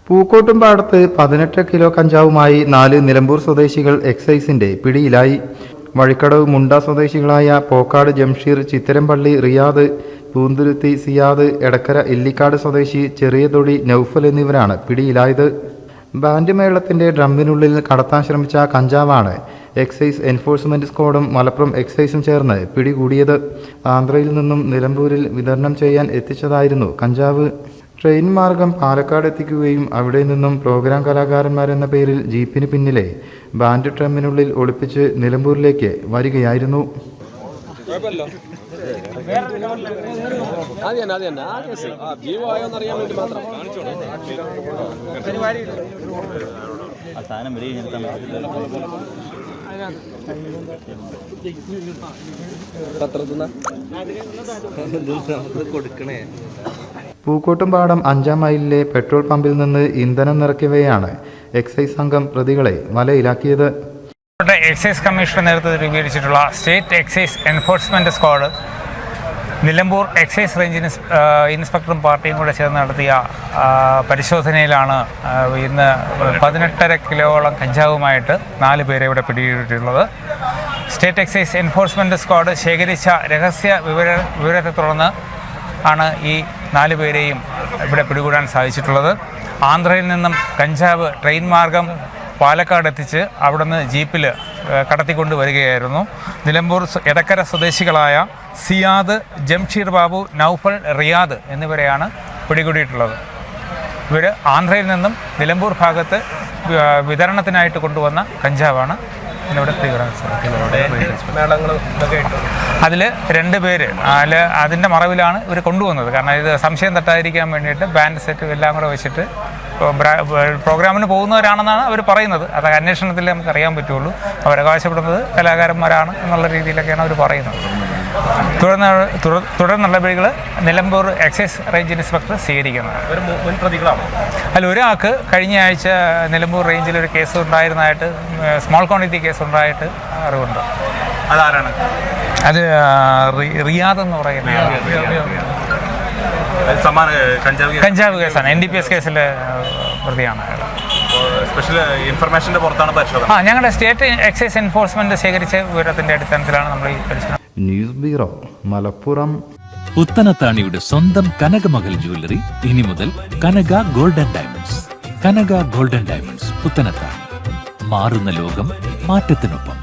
പൂക്കോട്ടുംപാടത്ത് 18 kilo കഞ്ചാവുമായി 4 നിലമ്പൂർ സ്വദേശികൾ എക്സൈസിന്റെ പിടിയിലായി. വഴിക്കടവ് മുണ്ട സ്വദേശികളായ പോക്കാട് ജംഷീർ, ചിത്തരംപള്ളി റിയാദ്, പൂന്തുരുത്തി സിയാദ്, എടക്കര ഇല്ലിക്കാട് സ്വദേശി ചെറിയതൊടി നൌഫൽ എന്നിവരാണ് പിടിയിലായത്. ബാൻഡ് മേളത്തിന്റെ ഡ്രമ്മിനുള്ളിൽ കടത്താൻ ശ്രമിച്ച കഞ്ചാവാണ് എക്സൈസ് എൻഫോഴ്സ്മെന്റ് സ്ക്വാഡും മലപ്പുറം എക്സൈസും ചേർന്ന് പിടികൂടിയത്. ആന്ധ്രയിൽ നിന്നും നിലമ്പൂരിൽ വിതരണം ചെയ്യാൻ എത്തിച്ചതായിരുന്നു കഞ്ചാവ്. ട്രെയിൻ മാർഗം പാലക്കാട് എത്തിക്കുകയും അവിടെ നിന്നും പ്രോഗ്രാം കലാകാരന്മാരെന്ന പേരിൽ ജീപ്പിന് പിന്നിലെ ബാൻഡ് ഡ്രമ്മിനുള്ളിൽ ഒളിപ്പിച്ച് നിലമ്പൂരിലേക്ക് വരികയായിരുന്നു. പൂക്കോട്ടുംപാടം 5-ാം മൈലിലെ പെട്രോൾ പമ്പിൽ നിന്ന് ഇന്ധനം നിറയ്ക്കവെയാണ് എക്സൈസ് സംഘം പ്രതികളെ വലയിലാക്കിയത്. എക്സൈസ് കമ്മീഷണർ നേതൃത്വത്തിൽ രൂപീകരിച്ചിട്ടുള്ള state excise enforcement squad Nilambur excise range ഇൻസ്പെക്ടറും പാർട്ടിയും കൂടെ ചേർന്ന് നടത്തിയ പരിശോധനയിലാണ് ഇന്ന് 18.5 കിലോളം കഞ്ചാവുമായിട്ട് 4 പേരെ ഇവിടെ പിടികൂടിയിട്ടുള്ളത്. സ്റ്റേറ്റ് എക്സൈസ് എൻഫോഴ്സ്മെന്റ് സ്ക്വാഡ് ശേഖരിച്ച രഹസ്യ വിവരത്തെ തുടർന്ന് ആണ് ഈ 4 പേരെയും ഇവിടെ പിടികൂടാൻ സാധിച്ചിട്ടുള്ളത്. ആന്ധ്രയിൽ നിന്നും കഞ്ചാവ് ട്രെയിൻ മാർഗം പാലക്കാട് എത്തിച്ച് അവിടുന്ന് ജീപ്പിൽ കടത്തിക്കൊണ്ട് വരികയായിരുന്നു. നിലമ്പൂർ എടക്കര സ്വദേശികളായ സിയാദ്, ജംഷീർ ബാബു, നൌഫൽ, റിയാദ് എന്നിവരെയാണ് പിടികൂടിയിട്ടുള്ളത്. ഇവർ ആന്ധ്രയിൽ നിന്നും നിലമ്പൂർ ഭാഗത്ത് വിതരണത്തിനായിട്ട് കൊണ്ടുവന്ന കഞ്ചാവാണ് ഇവിടെ പിടികൂടാൻ അതിൽ 2 പേര് അതിൻ്റെ മറവിലാണ് ഇവർ കൊണ്ടുവന്നത്. കാരണം ഇത് സംശയം തട്ടാതിരിക്കാൻ വേണ്ടിയിട്ട് ബാൻഡ് സെറ്റും എല്ലാം കൂടെ വെച്ചിട്ട് പ്രോഗ്രാമിന് പോകുന്നവരാണെന്നാണ് അവർ പറയുന്നത്. അത് അന്വേഷണത്തിൽ നമുക്ക് അറിയാൻ പറ്റുള്ളൂ. അവരവകാശപ്പെടുന്നത് കലാകാരന്മാരാണ് എന്നുള്ള രീതിയിലൊക്കെയാണ് അവർ പറയുന്നത്. തുടർ നടപടികൾ നിലമ്പൂർ എക്സൈസ് റേഞ്ച് ഇൻസ്പെക്ടർ സ്വീകരിക്കുന്നത്. അതിൽ ഒരാൾക്ക് കഴിഞ്ഞ ആഴ്ച നിലമ്പൂർ റേഞ്ചിൽ ഒരു കേസ് ഉണ്ടായിരുന്നതായിട്ട്, സ്മോൾ ക്വാണ്ടിറ്റി കേസ് ഉണ്ടായിട്ട് അറിവുണ്ട്. അതാരാണ്? അത് റിയാദ് എന്ന് പറയുന്ന കഞ്ചാവ് കേസാണ്. NDPS കേസിലെ പ്രതിയാണ്. സ്പെഷ്യൽ ഇൻഫർമേഷന്റെ പുറത്താണ് പരിശോധന. ഞങ്ങളുടെ സ്റ്റേറ്റ് എക്സൈസ് എൻഫോഴ്സ്മെന്റ് ശേഖരിച്ച വിവരത്തിന്റെ അടിസ്ഥാനത്തിലാണ് നമ്മൾ ഈ പരിശോധന. News bureau, Malappuram. പുത്തനത്താണിയുടെ സ്വന്തം കനകമകൽ ജ്വല്ലറി ഇനി മുതൽ കനക ഗോൾഡൻ ഡയമണ്ട്സ്. കനക ഗോൾഡൻ ഡയമണ്ട്സ്, പുത്തനത്താണി. മാറുന്ന ലോകം, മാറ്റത്തിനൊപ്പം.